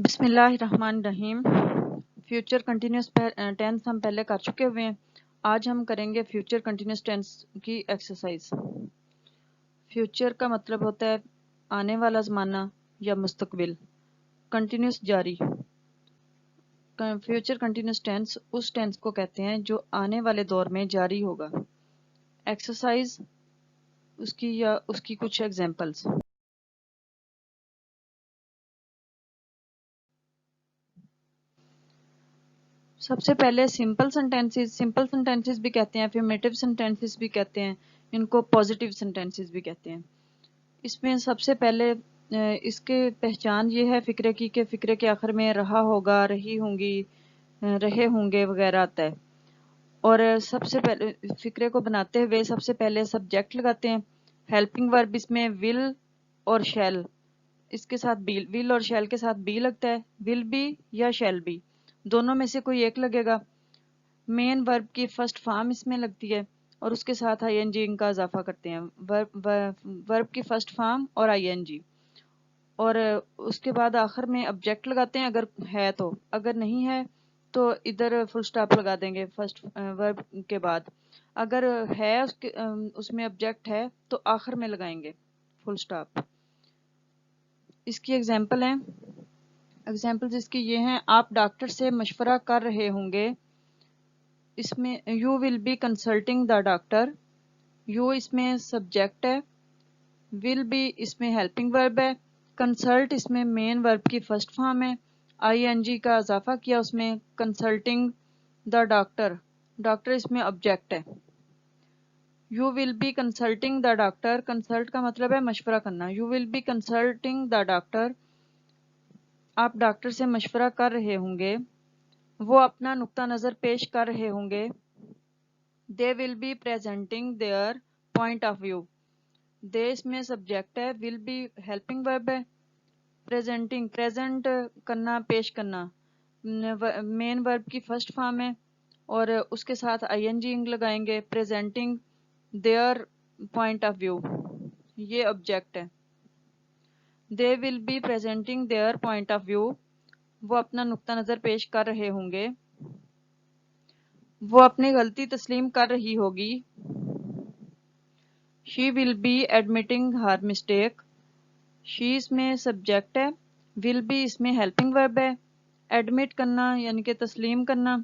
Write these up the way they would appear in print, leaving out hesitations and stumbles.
بسم اللہ الرحمن الرحیم۔ فیوچر کنٹینیوس ٹینس ہم پہلے کر چکے ہوئے ہیں۔ آج ہم کریں گے فیوچر کنٹینیوس ٹینس کی ایکسرسائز۔ فیوچر کا مطلب ہوتا ہے آنے والا زمانہ یا مستقبل، کنٹینیوس جاری۔ فیوچر کنٹینیوس ٹینس اس ٹینس کو کہتے ہیں جو آنے والے دور میں جاری ہوگا۔ ایکسرسائز اس کی یا اس کی کچھ ایگزامپلس۔ سب سے پہلے سمپل سنٹینسز بھی کہتے ہیں، افرمیٹیو سنٹینسز بھی کہتے ہیں، ان کو پازیٹیو سنٹینسز بھی کہتے ہیں۔ اس میں سب سے پہلے اس کے پہچان یہ ہے فقرے کی کہ فقرے کے آخر میں رہا ہوگا، رہی ہوں گی، رہے ہوں گے وغیرہ آتا ہے۔ اور سب سے پہلے فقرے کو بناتے ہوئے سب سے پہلے سبجیکٹ لگاتے ہیں۔ ہیلپنگ ورب اس میں ول اور شیل، اس کے ساتھ بی، ول اور شیل کے ساتھ بی لگتا ہے، ول بی یا شیل بی، دونوں میں سے کوئی ایک لگے گا۔ مین ورب کی فرسٹ فارم اس میں لگتی ہے اور اس کے ساتھ آئی این جی کا اضافہ کرتے ہیں، ورب کی فرسٹ فارم اور آئی این جی، اور اس کے بعد آخر میں آبجیکٹ لگاتے ہیں اگر ہے تو، اگر نہیں ہے تو ادھر فل سٹاپ لگا دیں گے فرسٹ ورب کے بعد، اگر ہے اس میں آبجیکٹ ہے تو آخر میں لگائیں گے فل سٹاپ۔ اس کی ایگزامپل ہیں، ایگزامپل اس کی یہ ہیں، آپ ڈاکٹر سے مشورہ کر رہے ہوں گے، اس میں you will be consulting the doctor, you اس میں سبجیکٹ ہے، ول بی اس میں ہیلپنگ ورب ہے، کنسلٹ اس میں مین ورب کی فرسٹ فارم ہے، آئی این جی کا اضافہ کیا اس میں، کنسلٹنگ دا ڈاکٹر، ڈاکٹر اس میں آبجیکٹ ہے۔ You will be consulting the doctor, consult کا مطلب ہے مشورہ کرنا، you will be consulting the doctor, آپ ڈاکٹر سے مشورہ کر رہے ہوں گے، وہ اپنا نقطہ نظر پیش کر رہے ہوں گے، they will be presenting their point of view، they اس میں سبجیکٹ ہے، will be helping verb ہے، presenting present کرنا، پیش کرنا، مین verb کی فرسٹ فارم ہے اور اس کے ساتھ آئی این جی لگائیں گے، presenting their point of view یہ آبجیکٹ ہے، they will be presenting their point of view وہ اپنا نقطہ نظر پیش کر رہے ہوں گے، وہ اپنی غلطی تسلیم کر رہی ہوگی، she will be admitting her mistake، she اس میں سبجیکٹ ہے، will be اس میں helping verb ہے، admit کرنا یعنی کہ تسلیم کرنا،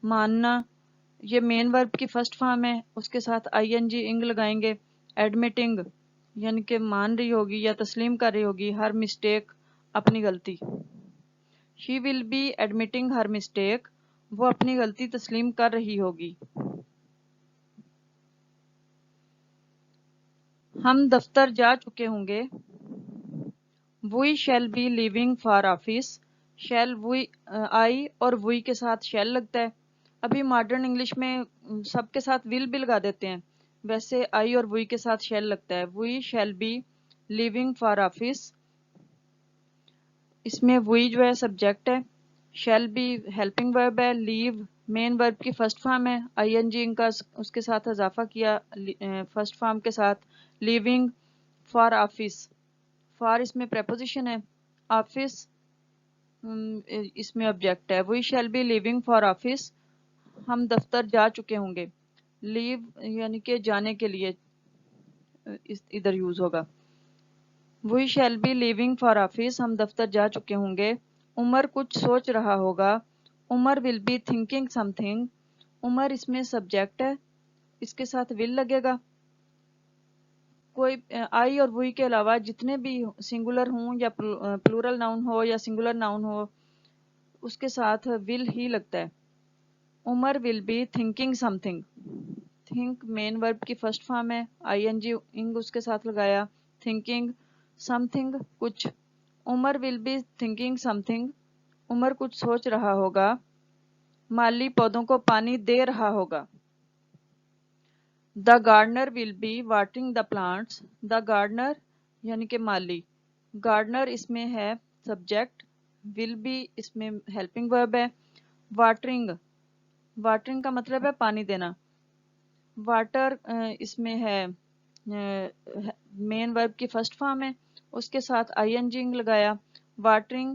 ماننا، یہ مین verb کی فرسٹ فارم ہے، اس کے ساتھ آئی این جی انگ لگائیں گے، admitting یعنی کہ مان رہی ہوگی یا تسلیم کر رہی ہوگی، her mistake اپنی غلطی، she will be admitting her mistake وہ اپنی غلطی تسلیم کر رہی ہوگی۔ ہم دفتر جا چکے ہوں گے، we shall be leaving for office، shall we آئی اور we کے ساتھ shall لگتا ہے، ابھی ماڈرن انگلش میں سب کے ساتھ will بھی لگا دیتے ہیں، ویسے آئی اور we کے ساتھ shall لگتا ہے، we shall be leaving for office، اس میں we جو ہے سبجیکٹ ہے، shall be helping verb ہے، leave مین verb کی فرسٹ فارم ہے، آئی این جی کا اس کے ساتھ اضافہ کیا فرسٹ فارم کے ساتھ، leaving for office، فار اس میں پریپوزیشن ہے، آفس اس میں آبجیکٹ ہے، we shall be leaving for office ہم دفتر جا چکے ہوں گے، لیو یعنی کہ جانے کے لیے ادھر یوز ہوگا، we shall be leaving for office ہم دفتر جا چکے ہوں گے، عمر کچھ سوچ رہا ہوگا، عمر will be thinking something، عمر اس میں سبجیکٹ ہے، اس کے ساتھ will لگے گا، کوئی آئی اور وی کے علاوہ جتنے بھی سنگولر ہوں یا پلورل ناؤن ہو یا سنگولر ناؤن ہو اس کے ساتھ ول ہی لگتا ہے، Umar will be thinking something, think main verb کی فرسٹ فارم ہے، آئی این جی انگ اس کے ساتھ لگایا، تھنکنگ سم تھنگ کچھ، Umar will be thinking something Umar کچھ سوچ رہا ہوگا، مالی پودوں کو پانی دے رہا ہوگا، The gardener will be watering the plants، the gardener یعنی کہ مالی، gardener اس میں ہے سبجیکٹ، will be اس میں helping verb ہے، watering، watering کا مطلب ہے پانی دینا، water اس میں ہے مین verb کی فرسٹ فارم ہے، اس کے ساتھ آئی این جی لگایا، watering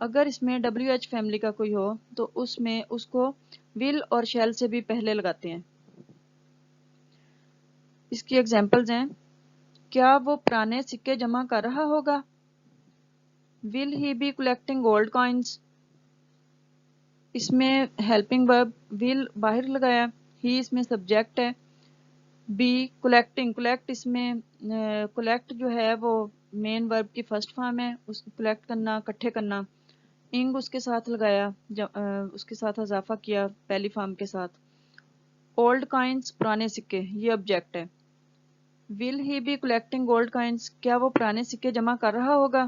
اگر اس میں ڈبلیو ایچ فیملی کا کوئی ہو تو اس میں اس کو ول اور شیل سے بھی پہلے لگاتے ہیں. اس کی ایگزامپلز ہیں: کیا وہ پرانے سکے جمع کر رہا ہوگا؟ Will he be collecting old coins? اس میں ہیلپنگ ورب ول باہر لگایا، ہی اس میں سبجیکٹ ہے. بی کلیکٹنگ، کلیکٹ اس میں کلیکٹ جو ہے وہ مین ورب کی فرسٹ فارم ہے، اس کو کلیکٹ کرنا، اکٹھے کرنا. انگ اس کے ساتھ لگایا، اس کے ساتھ اضافہ کیا پہلی فارم کے ساتھ. اولڈ کوائنز پرانے سکے، یہ آبجیکٹ ہے. Will he be collecting old coins, کیا وہ پرانے سکے جمع کر رہا ہوگا؟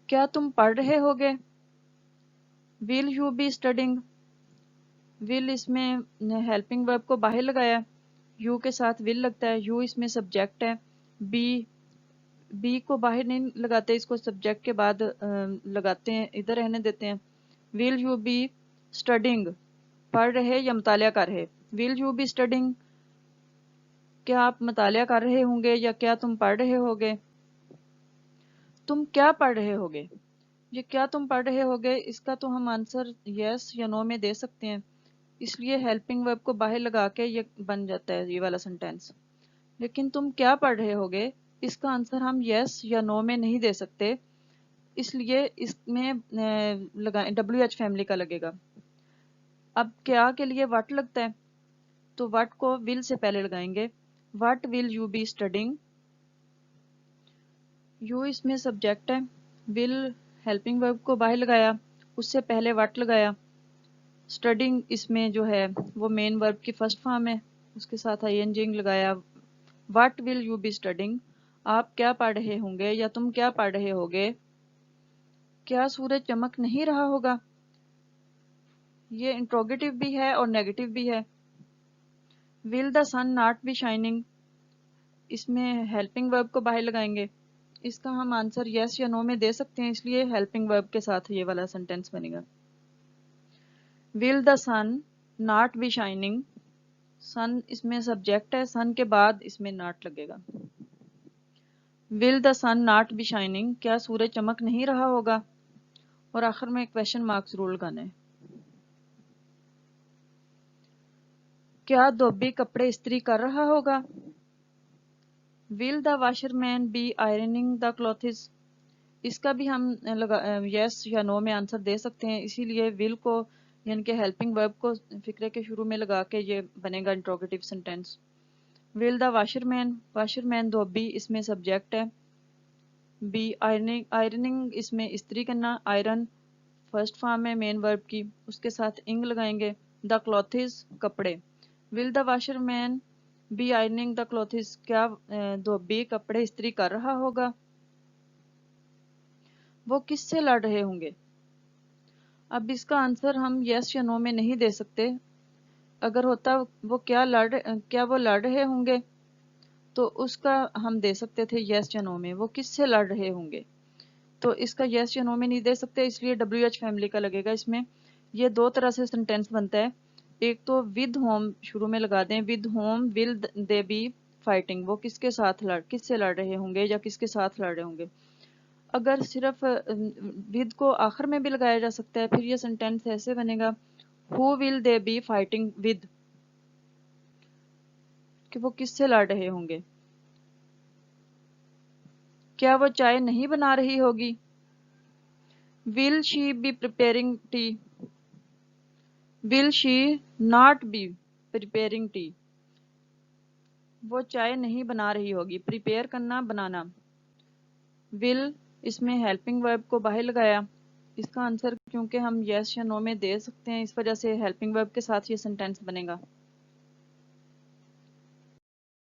کیا تم پڑھ رہے ہوگے؟ Will you be studying? Will اس میں ہیلپنگ ورب کو باہر لگایا، یو کے ساتھ ول لگتا ہے، یو اس میں سبجیکٹ ہے. بی کو باہر نہیں لگاتے، اس کو سبجیکٹ کے بعد لگاتے ہیں، ادھر رہنے دیتے ہیں. ول یو بی اسٹڈنگ، پڑھ رہے یا مطالعہ کر رہے. ول یو بی اسٹڈنگ، کیا آپ مطالعہ کر رہے ہوں گے یا کیا تم پڑھ رہے ہوگے. تم کیا پڑھ رہے ہوگے، یہ کیا تم پڑھ رہے ہوگے اس کا تو ہم آنسر یس یا نو میں دے سکتے ہیں، اس لیے ہیلپنگ ورب کو باہر لگا کے یہ بن جاتا ہے یہ والا سنٹینس. لیکن تم کیا پڑھ رہے ہوگے اس کا آنسر ہم یس یا نو میں نہیں دے سکتے، اس لیے اس میں ڈبلیو ایچ فیملی کا لگے گا. اب کیا کے لیے وٹ لگتا ہے تو وٹ کو ول سے پہلے لگائیں گے. What will you be studying, you اس میں سبجیکٹ ہے، ول ہیلپنگ ورب کو باہر لگایا، اس سے پہلے وٹ لگایا. اسٹڈنگ اس میں جو ہے وہ مین ورب کی فرسٹ فارم ہے، اس کے ساتھ آئی این جی لگایا. What will you be studying, آپ کیا پڑھ رہے ہوں گے یا تم کیا پڑھ رہے ہوگے. کیا سورج چمک نہیں رہا ہوگا، یہ انٹروگیٹو بھی ہے اور نیگیٹو بھی ہے. ول دا سن ناٹ بی شائننگ، اس میں ہیلپنگ ورب کو باہر لگائیں گے، اس کا ہم آنسر یس یا نو میں دے سکتے ہیں، اس لیے ہیلپنگ ورب کے ساتھ یہ والا سینٹینس بنے گا. ول دا سن ناٹ بی شائننگ، سن اس میں سبجیکٹ ہے، سن کے بعد اس میں ناٹ لگے گا. ول دا سن ناٹ بی شائننگ، کیا سورج چمک نہیں رہا ہوگا، اور آخر میں کویشچن مارکس رول لگانا ہے. کیا دھوبی کپڑے استری کر رہا ہوگا. Will the washerman be ironing the clothes, اس کا بھی ہم یس یا نو میں آنسر دے سکتے ہیں، اسی لیے ول کو یعنی کہ ہیلپنگ ورب کو فقرے کے شروع میں لگا کے یہ بنے گا interrogative sentence. Will the washer مین دھوبی اس میں سبجیکٹ ہے. بی آئرننگ اس میں استری کرنا، آئرن فرسٹ فارم ہے مین ورب کی، اس کے ساتھ انگ لگائیں گے. دا کلوتھز کپڑے، will the washerman be ironing the clothes, کیا دھوبی کپڑے استری کر رہا ہوگا. وہ کس سے لڑ رہے ہوں گے، اب اس کا آنسر ہم یس یا نو میں نہیں دے سکتے. اگر ہوتا وہ کیا وہ لڑ رہے ہوں گے تو اس کا ہم دے سکتے تھے یس یا نو میں. وہ کس سے لڑ رہے ہوں گے تو اس کا یس یا نو میں نہیں دے سکتے، اس لیے ڈبلیو ایچ فیملی کا لگے گا. اس میں یہ دو طرح سے سنٹینس بنتا ہے، ایک تو ود ہوم شروع میں لگا دیں، with whom will they be fighting, وہ کس سے لڑ رہے ہوں گے یا کس کے ساتھ لڑ رہے ہوں گے. اگر صرف ود کو آخر میں بھی لگایا جا سکتا ہے، پھر یہ سنٹینس ایسے بنے گا ہو ول دے بی فائٹنگ ود، کہ وہ کس سے لڑ رہے ہوں گے. کیا وہ چائے نہیں بنا رہی ہوگی. Will she be preparing tea, will she not be preparing tea, وہ چائے نہیں بنا رہی ہوگی. پریپیئر کرنا، بنانا. ول اس میں ہیلپنگ ورب کو باہر لگایا، اس کا آنسر کیونکہ ہم یس یا نو میں دے سکتے ہیں اس وجہ سے ہیلپنگ ورب کے ساتھ یہ سنٹینس بنے گا.